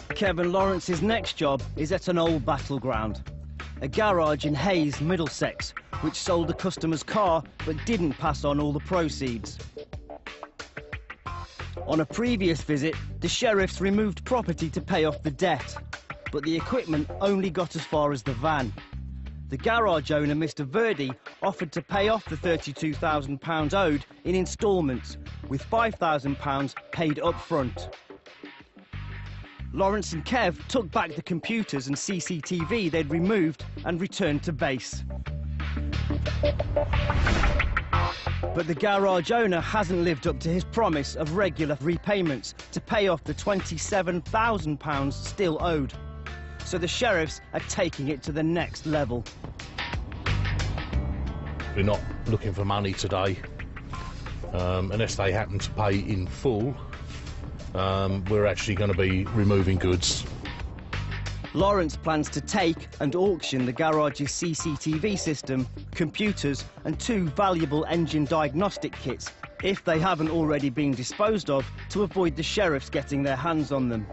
Kevin Lawrence's next job is at an old battleground, a garage in Hayes, Middlesex, which sold the customer's car but didn't pass on all the proceeds. On a previous visit, the sheriffs removed property to pay off the debt, but the equipment only got as far as the van. The garage owner, Mr. VERDI, offered to pay off the £32,000 owed in instalments, with £5,000 paid up front. Lawrence and Kev took back the computers and CCTV they'd removed and returned to base. But the garage owner hasn't lived up to his promise of regular repayments to pay off the £27,000 still owed. So the sheriffs are taking it to the next level. We're not looking for money today, unless they happen to pay in full. We're actually going to be removing goods. Lawrence plans to take and auction the garage's CCTV system, computers and 2 valuable engine diagnostic kits, if they haven't already been disposed of, to avoid the sheriffs getting their hands on them.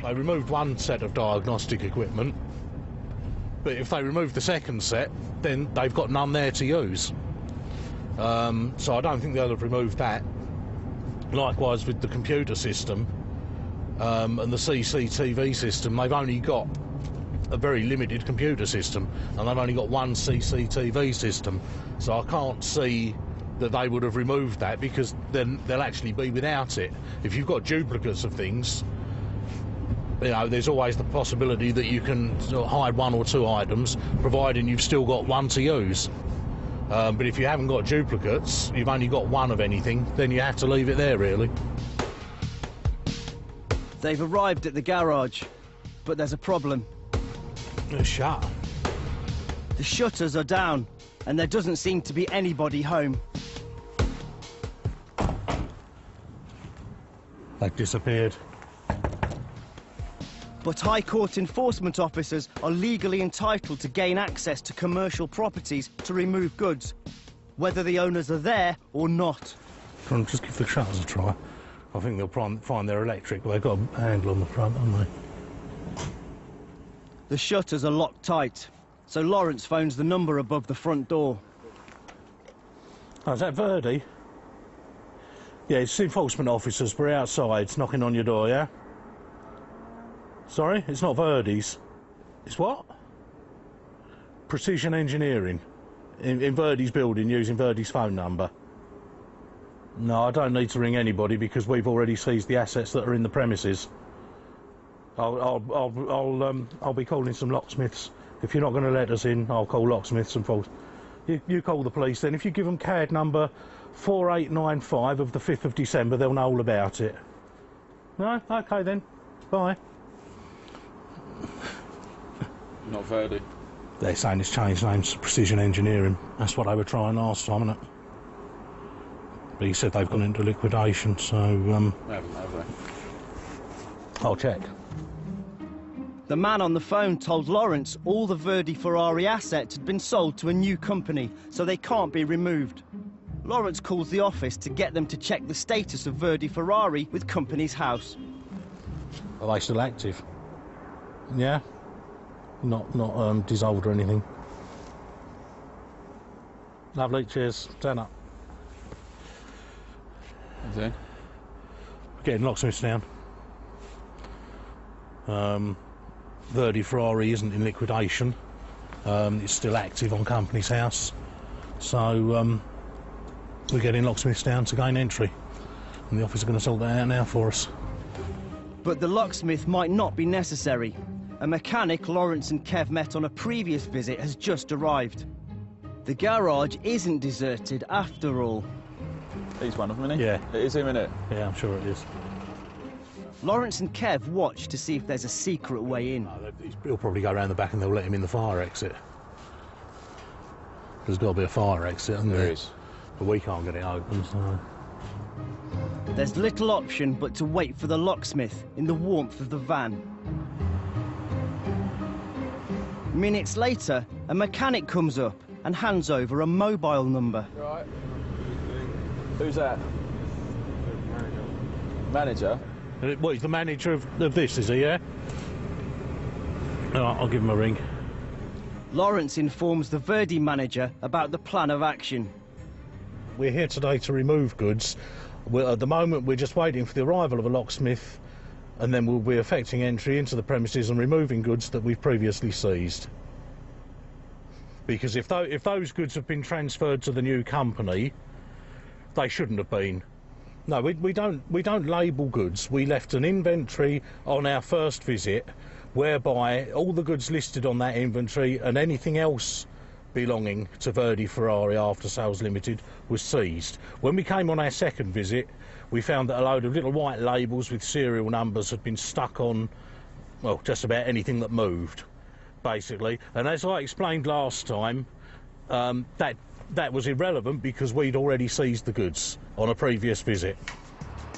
They removed one set of diagnostic equipment, but if they remove the second set, then they've got none there to use. So I don't think they'll have removed that. Likewise with the computer system and the CCTV system, they've only got a very limited computer system, and they've only got one CCTV system. So I can't see that they would have removed that, because then they'll actually be without it. If you've got duplicates of things, you know, there's always the possibility that you can sort of hide 1 or 2 items, providing you've still got one to use. But if you haven't got duplicates, you've only got one of anything, then you have to leave it there, really. They've arrived at the garage, but there's a problem. It's shut. The shutters are down, and there doesn't seem to be anybody home. They've disappeared. But High Court enforcement officers are legally entitled to gain access to commercial properties to remove goods, whether the owners are there or not. Can I just give the shutters a try? I think they'll find they're electric, but they've got a handle on the front, haven't they? The shutters are locked tight, so Lawrence phones the number above the front door. Oh, is that VERDI? Yeah, it's enforcement officers. We're outside. It's knocking on your door, yeah? Sorry? It's not VERDI's. It's what? Precision engineering. In VERDI's building, using VERDI's phone number. No, I don't need to ring anybody, because we've already seized the assets that are in the premises. I'll be calling some locksmiths. If you're not going to let us in, I'll call locksmiths and false. You call the police then. If you give them CAD number 4895 of the 5th of December, they'll know all about it. No? OK then. Bye. Not VERDI. They're saying it's changed names to Precision Engineering. That's what they were trying last time, isn't it? But he said they've gone into liquidation, so... They haven't, have they? I'll check. The man on the phone told Lawrence all the VERDI Ferrari assets had been sold to a new company, so they can't be removed. Lawrence calls the office to get them to check the status of VERDI Ferrari with Companies House. Are they still active? Yeah? Not dissolved or anything? Lovely, cheers. Turn up. Okay. Getting locksmiths down. VERDI Ferrari isn't in liquidation. It's still active on Companies House. So we're getting locksmiths down to gain entry. And the office are going to sort that out now for us. But the locksmith might not be necessary. A mechanic Lawrence and Kev met on a previous visit has just arrived. The garage isn't deserted after all. He's one of them, isn't he? Yeah. It is him, isn't it? Yeah, I'm sure it is. Lawrence and Kev watch to see if there's a secret way in. No, he'll probably go around the back and they'll let him in the fire exit. There's got to be a fire exit, hasn't there? There is. But we can't get it open, so... There's little option but to wait for the locksmith in the warmth of the van. Minutes later, a mechanic comes up and hands over a mobile number. Right. Who's that? Manager? What, he's the manager of this, is he, yeah? All right, I'll give him a ring. Lawrence informs the VERDI manager about the plan of action. We're here today to remove goods. At the moment, we're just waiting for the arrival of a locksmith, and then we'll be effecting entry into the premises and removing goods that we've previously seized. Because if those goods have been transferred to the new company, they shouldn't have been. No, we don't label goods. We left an inventory on our first visit, whereby all the goods listed on that inventory and anything else belonging to VERDI Ferrari After Sales Limited was seized. When we came on our second visit, we found that a load of little white labels with serial numbers had been stuck on, well, just about anything that moved, basically. And as I explained last time, that was irrelevant because we'd already seized the goods on a previous visit.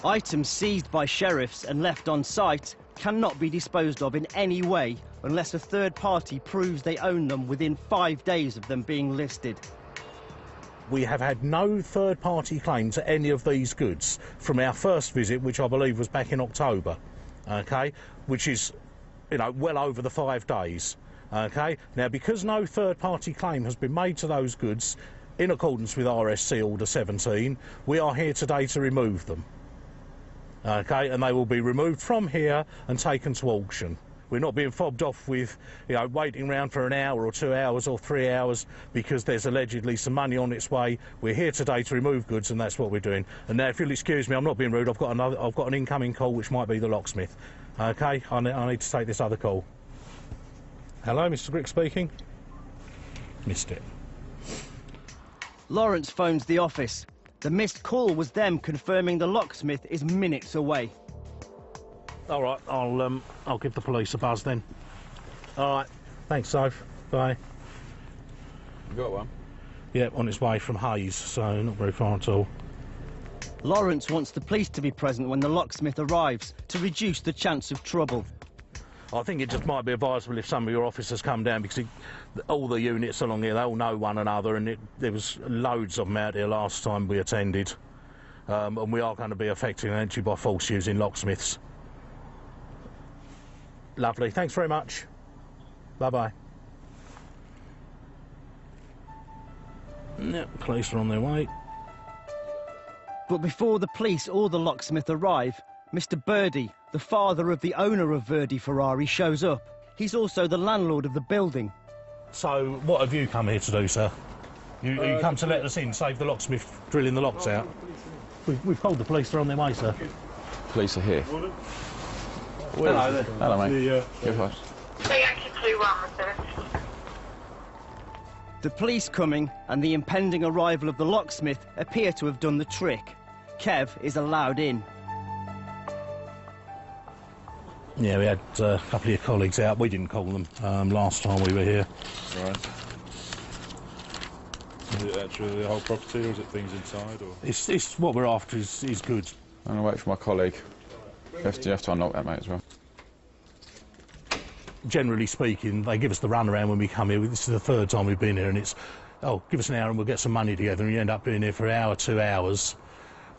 Items seized by sheriffs and left on site cannot be disposed of in any way unless a third party proves they own them within 5 days of them being listed. We have had no third party claim to any of these goods from our first visit, which I believe was back in October, okay, which is, you know, well over the 5 days, okay. Now, because no third party claim has been made to those goods in accordance with RSC Order 17, we are here today to remove them. Okay, and they will be removed from here and taken to auction. We're not being fobbed off with, you know, waiting around for an hour or 2 hours or 3 hours because there's allegedly some money on its way. We're here today to remove goods, and that's what we're doing. And now, if you'll excuse me, I'm not being rude. I've got an incoming call, which might be the locksmith. Okay, I need to take this other call. Hello, Mr. Crick speaking. Missed it. Lawrence phones the office. The missed call was them confirming the locksmith is minutes away. All right, I'll give the police a buzz then. All right, thanks, Soph. Bye. You got one? Yeah, on its way from Hayes, so not very far at all. Lawrence wants the police to be present when the locksmith arrives to reduce the chance of trouble. I think it just might be advisable if some of your officers come down, because all the units along here, they all know one another, and there was loads of them out here last time we attended. And we are going to be effecting an entry by force using locksmiths. Lovely, thanks very much. Bye-bye. Yep, police are on their way. But before the police or the locksmith arrive, Mr. VERDI, the father of the owner of VERDI Ferrari, shows up. He's also the landlord of the building. So, what have you come here to do, sir? You come to let us in, save the locksmith drilling the locks out? We've called the police, they're on their way, sir. Police are here. Hello there. Hello, mate. Good. The police coming and the impending arrival of the locksmith appear to have done the trick. Kev is allowed in. Yeah, we had a couple of your colleagues out. We didn't call them last time we were here. Right. Is it actually the whole property, or is it things inside? Or? It's what we're after is good. I'm going to wait for my colleague. You have to unlock that, mate, as well. Generally speaking, they give us the runaround when we come here. This is the third time we've been here, and it's, oh, give us an hour and we'll get some money together, and you end up being here for an hour, 2 hours,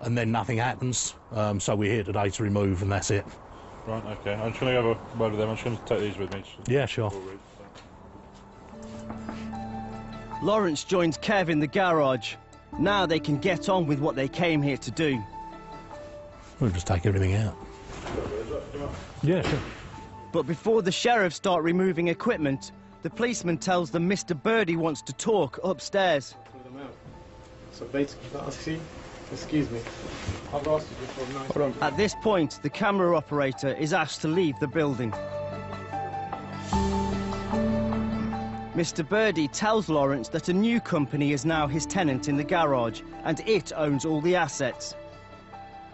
and then nothing happens. So we're here today to remove, and that's it. Right, okay. I'm just going to have a word with them. I'm just going to take these with me. Yeah, sure. Lawrence joins Kev in the garage. Now they can get on with what they came here to do. We'll just take everything out. Yeah, sure. But before the sheriffs start removing equipment, the policeman tells them Mr. VERDI wants to talk upstairs. So basically, excuse me, I've asked you before. Nice. Hold on. At this point, the camera operator is asked to leave the building. Mr. VERDI tells Lawrence that a new company is now his tenant in the garage, and it owns all the assets.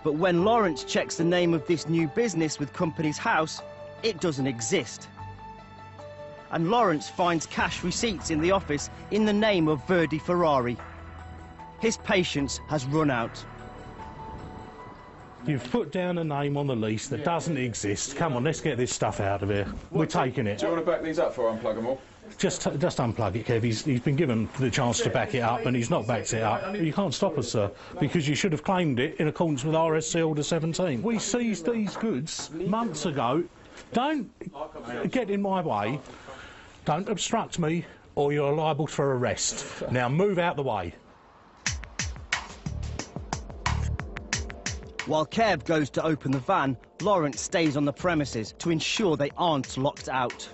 But when Lawrence checks the name of this new business with Company's House, it doesn't exist. And Lawrence finds cash receipts in the office in the name of VERDI Ferrari. His patience has run out. You've put down a name on the lease that doesn't exist. Come on, let's get this stuff out of here. We're taking it. Do you want to back these up before I unplug them all? Just unplug it, Kev. He's been given the chance to back it up, and he's not backed it up. You can't stop us, sir, because you should have claimed it in accordance with RSC Order 17. We seized these goods months ago. Don't get in my way. Don't obstruct me, or you're liable for arrest. Now move out the way. While Kev goes to open the van, Lawrence stays on the premises to ensure they aren't locked out.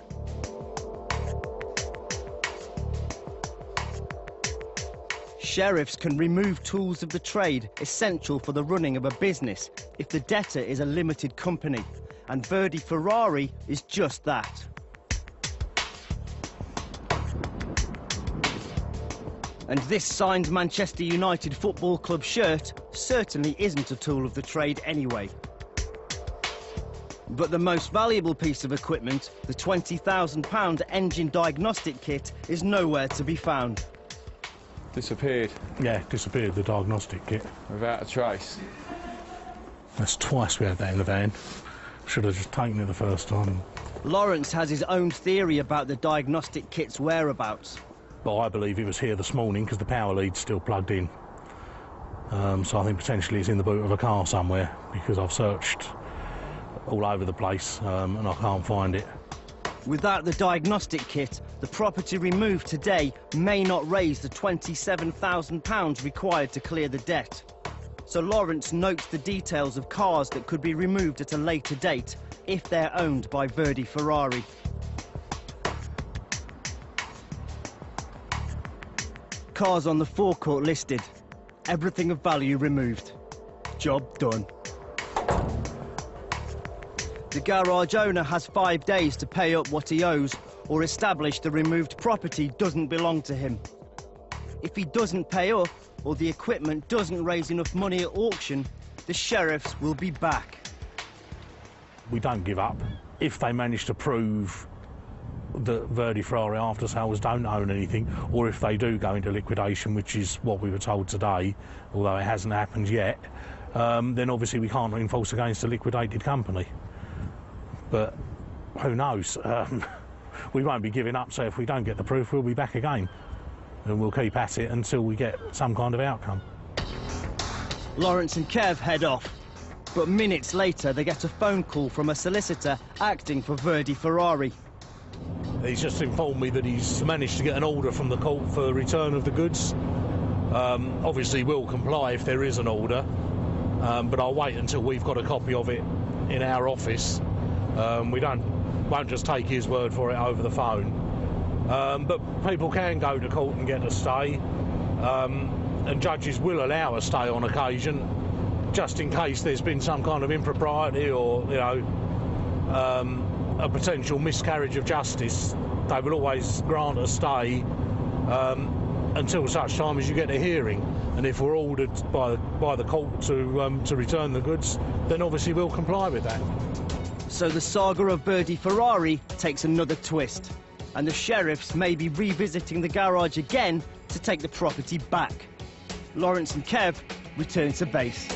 Sheriffs can remove tools of the trade essential for the running of a business if the debtor is a limited company, and VERDI Ferrari is just that. And this signed Manchester United Football Club shirt certainly isn't a tool of the trade anyway. But the most valuable piece of equipment, the £20,000 engine diagnostic kit, is nowhere to be found. Disappeared. Yeah, disappeared, the diagnostic kit. Without a trace. That's twice we had that in the van. Should have just taken it the first time. Lawrence has his own theory about the diagnostic kit's whereabouts. But I believe it was here this morning because the power lead's still plugged in. So I think potentially it's in the boot of a car somewhere, because I've searched all over the place and I can't find it. Without the diagnostic kit, the property removed today may not raise the £27,000 required to clear the debt. So Lawrence notes the details of cars that could be removed at a later date if they're owned by VERDI Ferrari. Cars on the forecourt listed. Everything of value removed. Job done. The garage owner has 5 days to pay up what he owes or establish the removed property doesn't belong to him. If he doesn't pay up or the equipment doesn't raise enough money at auction, the sheriffs will be back. We don't give up. If they manage to prove that VERDI Ferrari after sales don't own anything, or if they do go into liquidation, which is what we were told today, although it hasn't happened yet, then obviously we can't enforce against a liquidated company. But who knows? We won't be giving up, so if we don't get the proof, we'll be back again. And we'll keep at it until we get some kind of outcome. Lawrence and Kev head off, but minutes later they get a phone call from a solicitor acting for VERDI Ferrari. He's just informed me that he's managed to get an order from the court for the return of the goods. Obviously we'll comply if there is an order, but I'll wait until we've got a copy of it in our office. We won't just take his word for it over the phone. But people can go to court and get a stay, and judges will allow a stay on occasion, just in case there's been some kind of impropriety or, you know, a potential miscarriage of justice. They will always grant a stay until such time as you get a hearing. And if we're ordered by the court to return the goods, then obviously we'll comply with that. So the saga of VERDI Ferrari takes another twist, and the sheriffs may be revisiting the garage again to take the property back. Lawrence and Kev return to base.